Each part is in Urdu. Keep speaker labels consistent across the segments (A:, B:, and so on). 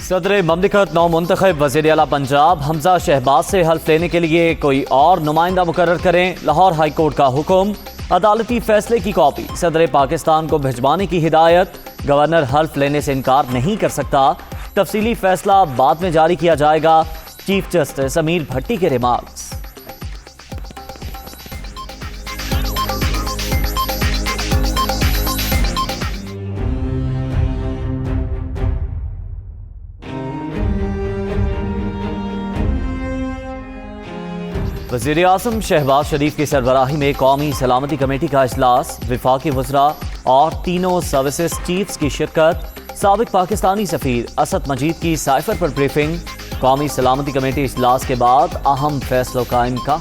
A: صدر مملکت نومنتخب وزیر اعلیٰ پنجاب حمزہ شہباز سے حلف لینے کے لیے کوئی اور نمائندہ مقرر کریں۔ لاہور ہائی کورٹ کا حکم، عدالتی فیصلے کی کاپی صدر پاکستان کو بھجوانے کی ہدایت۔ گورنر حلف لینے سے انکار نہیں کر سکتا، تفصیلی فیصلہ بعد میں جاری کیا جائے گا۔ چیف جسٹس امیر بھٹی کے ریمارکس۔ وزیر اعظم شہباز شریف کی سربراہی میں قومی سلامتی کمیٹی کا اجلاس، وفاقی وزراء اور تینوں سروسز چیفز کی شرکت۔ سابق پاکستانی سفیر اسد مجید کی سائفر پر بریفنگ۔ قومی سلامتی کمیٹی اجلاس کے بعد اہم فیصلوں کا امکان۔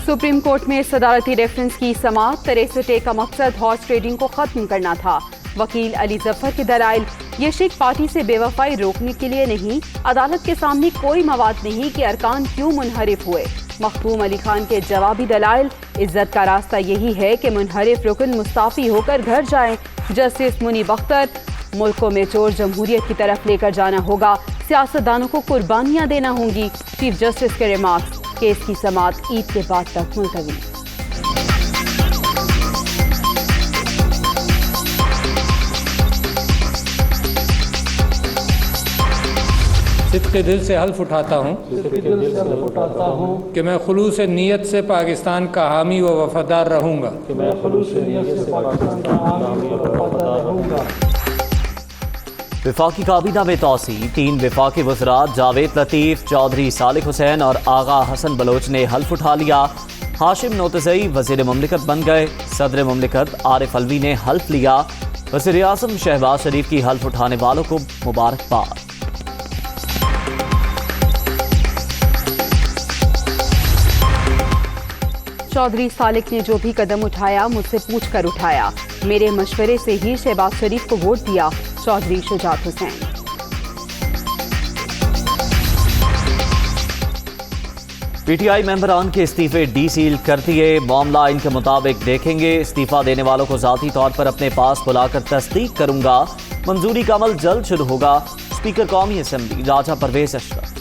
B: سپریم کورٹ میں صدارتی ریفرنس کی سماعت۔ 63A کا مقصد ہارس ٹریڈنگ کو ختم کرنا تھا۔ وکیل علی ظفر کے دلائل، یہ شک پارٹی سے بے وفائی روکنے کے لیے نہیں، عدالت کے سامنے کوئی مواد نہیں کہ ارکان کیوں منحرف ہوئے۔ مختوم علی خان کے جوابی دلائل، عزت کا راستہ یہی ہے کہ منحرف رکن مستعفی ہو کر گھر جائیں۔ جسٹس منیب اختر، ملک کو میچور جمہوریت کی طرف لے کر جانا ہوگا، سیاستدانوں کو قربانیاں دینا ہوں گی۔ چیف جسٹس کے ریمارکس۔ کیس کی سماعت عید کے بعد تک ملتوی۔
C: صدق دل سے حلف اٹھاتا ہوں کہ میں خلوص نیت سے پاکستان کا حامی و وفادار رہوں گا۔
A: وفاقی کابینہ میں توسیع، 3 وفاقی وزراء جاوید لطیف، چودھری صالح حسین اور آغا حسن بلوچ نے حلف اٹھا لیا۔ ہاشم نوتزئی وزیر مملکت بن گئے۔ صدر مملکت عارف علوی نے حلف لیا۔ وزیر اعظم شہباز شریف کی حلف اٹھانے والوں کو مبارکباد۔
B: چودھری صالح نے جو بھی قدم اٹھایا مجھ سے پوچھ کر اٹھایا، میرے مشورے سے ہی شہباز شریف کو ووٹ دیا۔ Chaudhry Shujaat Hussain.
A: P T I ممبران کے استعفے ڈی سیل کر دیے، معاملہ ان کے مطابق دیکھیں گے۔ استعفیٰ دینے والوں کو ذاتی طور پر اپنے پاس بلا کر تصدیق کروں گا۔ منظوری کا عمل جلد شروع ہوگا۔ اسپیکر قومی اسمبلی راجہ پرویز اشرف۔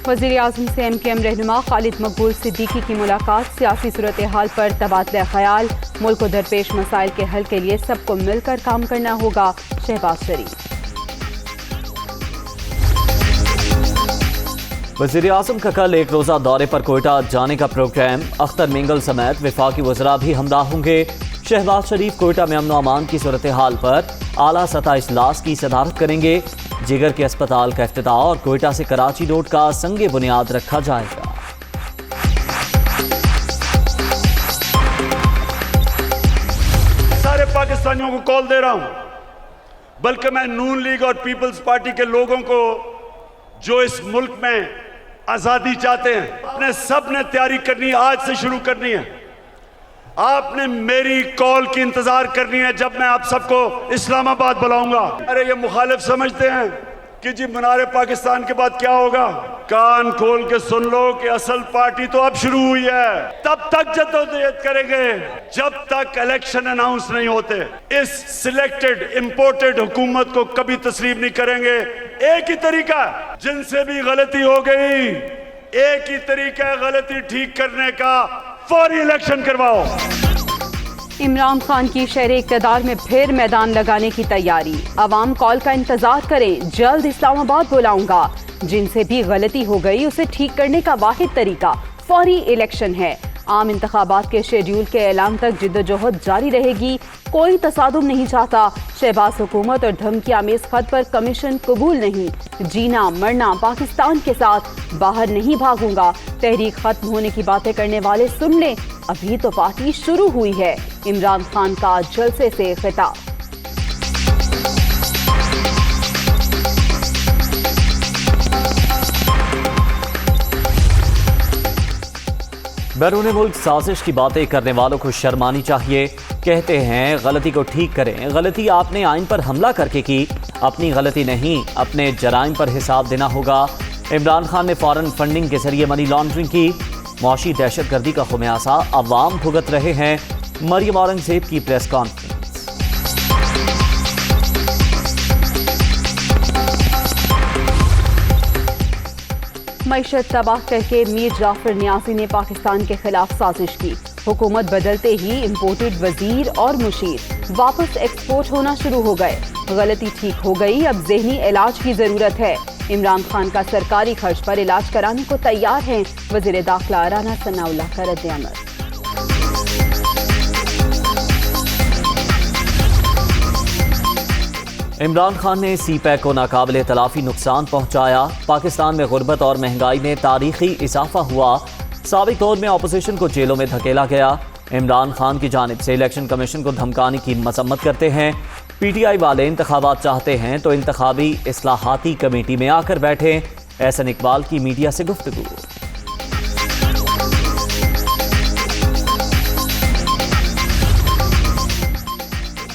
B: وزیر اعظم سے ایم کیو ایم رہنما خالد مقبول صدیقی کی ملاقات۔ سیاسی صورتحال پر تبادلہ خیال۔ ملک کو درپیش مسائل کے حل کے لیے سب کو مل کر کام کرنا ہوگا۔ شہباز شریف۔
A: وزیر اعظم کا کل ایک روزہ دورے پر کوئٹہ جانے کا پروگرام۔ اختر مینگل سمیت وفاقی وزراء بھی ہمراہ ہوں گے۔ شہباز شریف کوئٹہ میں امن و امان کی صورتحال پر اعلیٰ سطح اجلاس کی صدارت کریں گے۔ جگر کے اسپتال کا افتتاح اور کوئٹہ سے کراچی روڈ کا سنگ بنیاد رکھا جائے گا۔
D: سارے پاکستانیوں کو کال دے رہا ہوں، بلکہ میں نون لیگ اور پیپلز پارٹی کے لوگوں کو جو اس ملک میں آزادی چاہتے ہیں، اپنے سب نے تیاری کرنی ہے، آج سے شروع کرنی ہے۔ آپ نے میری کال کی انتظار کرنی ہے جب میں آپ سب کو اسلام آباد بلاؤں گا۔ ارے یہ مخالف سمجھتے ہیں کہ جی منار پاکستان کے بعد کیا ہوگا؟ کان کھول کے سن لو کہ اصل پارٹی تو اب شروع ہوئی ہے۔ تب تک جدوجہد کریں گے جب تک الیکشن اناؤنس نہیں ہوتے۔ اس سلیکٹڈ امپورٹڈ حکومت کو کبھی تسلیم نہیں کریں گے۔ ایک ہی طریقہ ہے، جن سے بھی غلطی ہو گئی، ایک ہی طریقہ ہے غلطی ٹھیک کرنے کا، فوری الیکشن کرواؤ۔
B: عمران خان کی شہر اقتدار میں پھر میدان لگانے کی تیاری۔ عوام کال کا انتظار کریں، جلد اسلام آباد بلاؤں گا۔ جن سے بھی غلطی ہو گئی اسے ٹھیک کرنے کا واحد طریقہ فوری الیکشن ہے۔ عام انتخابات کے شیڈیول کے اعلان تک جدوجہد جاری رہے گی۔ کوئی تصادم نہیں چاہتا۔ شہباز حکومت اور دھمکی آمیز خط پر کمیشن قبول نہیں۔ جینا مرنا پاکستان کے ساتھ، باہر نہیں بھاگوں گا۔ تحریک ختم ہونے کی باتیں کرنے والے سن لیں، ابھی تو پارٹی شروع ہوئی ہے۔ عمران خان کا جلسے سے خطاب۔
A: بیرون ملک سازش کی باتیں کرنے والوں کو شرم آنی چاہیے. کہتے ہیں غلطی کو ٹھیک کریں. غلطی آپ نے آئین پر حملہ کر کے کی, اپنی غلطی نہیں, اپنے جرائم پر حساب دینا ہوگا. عمران خان نے فارن فنڈنگ کے ذریعے منی لانڈرنگ کی. معاشی دہشت گردی کا خمیازہ عوام بھگت رہے ہیں. مریم اورنگزیب کی پریس کانفرنس.
B: معیشت تباہ کر کے میر جعفر نیازی نے پاکستان کے خلاف سازش کی. حکومت بدلتے ہی امپورٹڈ وزیر اور مشیر واپس ایکسپورٹ ہونا شروع ہو گئے. غلطی ٹھیک ہو گئی, اب ذہنی علاج کی ضرورت ہے. عمران خان کا سرکاری خرچ پر علاج کرانے کو تیار ہیں. وزیر داخلہ رانا ثناء اللہ کا رد عمل.
A: عمران خان نے سی پیک کو ناقابل تلافی نقصان پہنچایا. پاکستان میں غربت اور مہنگائی میں تاریخی اضافہ ہوا. سابق دور میں اپوزیشن کو جیلوں میں دھکیلا گیا. عمران خان کی جانب سے الیکشن کمیشن کو دھمکانے کی مذمت کرتے ہیں. پی ٹی آئی والے انتخابات چاہتے ہیں تو انتخابی اصلاحاتی کمیٹی میں آ کر بیٹھیں. احسن اقبال کی میڈیا سے گفتگو.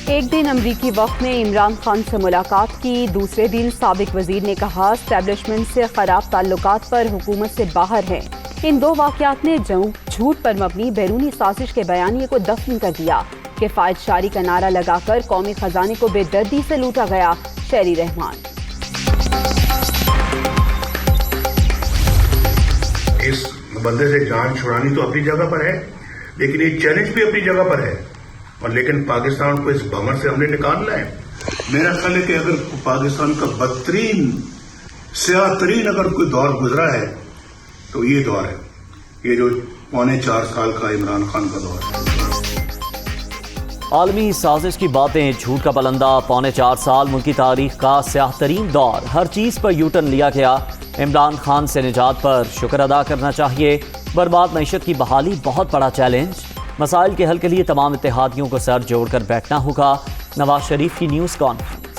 B: ایک دن امریکی وفد نے عمران خان سے ملاقات کی. دوسرے دن سابق وزیر نے کہا اسٹیبلشمنٹ سے خراب تعلقات پر حکومت سے باہر ہیں. ان دو واقعات نے جھوٹ پر مبنی بیرونی سازش کے بیانیے کو دفن کر دیا. کفایت شاری کا نعرہ لگا کر قومی خزانے کو بے دردی سے لوٹا گیا. شہری رحمان.
E: اس بندے سے جان چھڑانی تو اپنی جگہ پر ہے, لیکن یہ چیلنج بھی اپنی جگہ پر ہے. اور لیکن پاکستان کو اس بمر سے ہم نے نکالنا ہے. میرا خیال ہے کہ اگر پاکستان کا بدترین سیاہ ترین اگر کوئی دور گزرا ہے تو یہ دور ہے, یہ جو 4.25 سال کا عمران خان کا دور ہے.
A: عالمی سازش کی باتیں, جھوٹ کا پلندہ. 4.25 سال ملک کی تاریخ کا سیاہ ترین دور. ہر چیز پر یو ٹرن لیا گیا. عمران خان سے نجات پر شکر ادا کرنا چاہیے. برباد معیشت کی بحالی بہت بڑا چیلنج. مسائل کے حل کے لیے تمام اتحادیوں کو سر جوڑ کر بیٹھنا ہوگا. نواز شریف کی نیوز کانفرنس.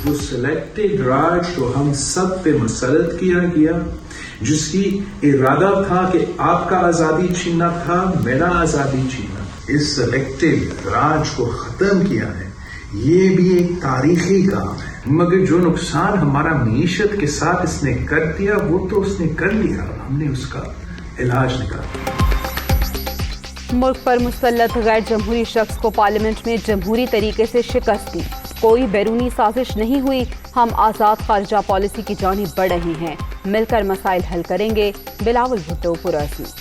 F: وہ سلیکٹڈ راج کو ہم سب پہ مسلط کیا گیا, جس کی ارادہ تھا کہ آپ کا آزادی چھیننا تھا, میرا آزادی چھیننا. اس سلیکٹڈ راج کو ختم کیا ہے. یہ بھی ایک تاریخی کام ہے, مگر جو نقصان ہمارا معیشت کے ساتھ اس نے کر دیا وہ تو اس نے کر لیا. ہم نے اس کا علاج نکالا.
B: ملک پر مسلط غیر جمہوری شخص کو پارلیمنٹ میں جمہوری طریقے سے شکست دی. کوئی بیرونی سازش نہیں ہوئی. ہم آزاد خارجہ پالیسی کی جانب بڑھ رہے ہیں. مل کر مسائل حل کریں گے. بلاول بھٹو پرعزم.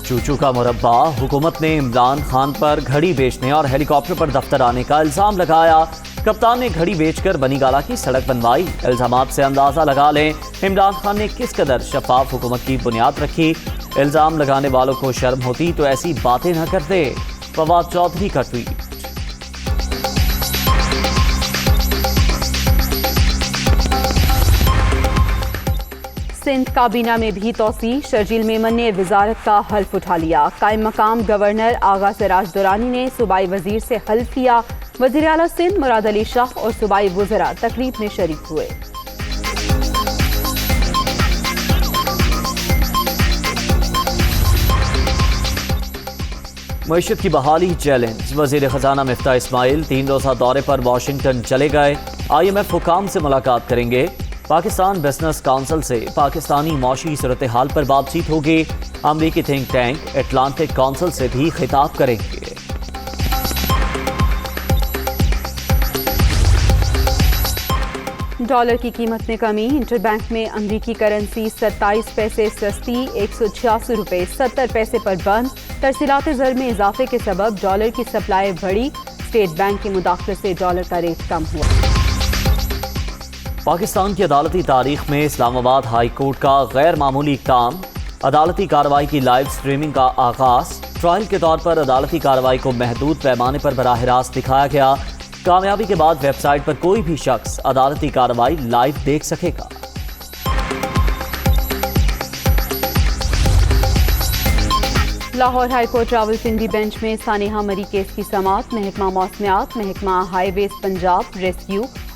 A: چوچو کا مربع. حکومت نے عمران خان پر گھڑی بیچنے اور ہیلی کاپٹر پر دفتر آنے کا الزام لگایا. کپتان نے گھڑی بیچ کر بنی گالہ کی سڑک بنوائی. الزامات سے اندازہ لگا لیں عمران خان نے کس قدر شفاف حکومت کی بنیاد رکھی. الزام لگانے والوں کو شرم ہوتی تو ایسی باتیں نہ کرتے. فواد چودھری کا ٹویٹ.
B: سندھ کابینہ میں بھی توسیع. شرجیل میمن نے وزارت کا حلف اٹھا لیا. قائم مقام گورنر آغا سراج درانی نے صوبائی وزیر سے حلف کیا. وزیر اعلیٰ سندھ مراد علی شاہ اور صوبائی وزراء تقریب میں شریک ہوئے.
A: معیشت کی بحالی چیلنج. وزیر خزانہ مفتاح اسماعیل 3 روزہ دورے پر واشنگٹن چلے گئے. IMF حکام سے ملاقات کریں گے. پاکستان بزنس کونسل سے پاکستانی معاشی صورتحال پر بات چیت ہوگی. امریکی تھنک ٹینک اٹلانٹک کونسل سے بھی خطاب کریں گے.
B: ڈالر کی قیمت میں کمی. انٹر بینک میں امریکی کرنسی 27 پیسے سستی 186 روپے 70 پیسے پر بند. ترسیلات زر میں اضافے کے سبب ڈالر کی سپلائی بڑھی. اسٹیٹ بینک کی مداخلت سے ڈالر کا ریٹ کم ہوا.
A: پاکستان کی عدالتی تاریخ میں اسلام آباد ہائی کورٹ کا غیر معمولی اقدام. عدالتی کارروائی کی لائیو سٹریمنگ کا آغاز. ٹرائل کے طور پر عدالتی کارروائی کو محدود پیمانے پر براہ راست دکھایا گیا. کامیابی کے بعد ویب سائٹ پر کوئی بھی شخص عدالتی کارروائی لائیو دیکھ سکے گا.
B: Lahore high court Rawalpindi bench میں سانحہ مری کیس کی سماعت. محکمہ موسمیات, محکمہ ہائی ویز پنجاب, ریسکیو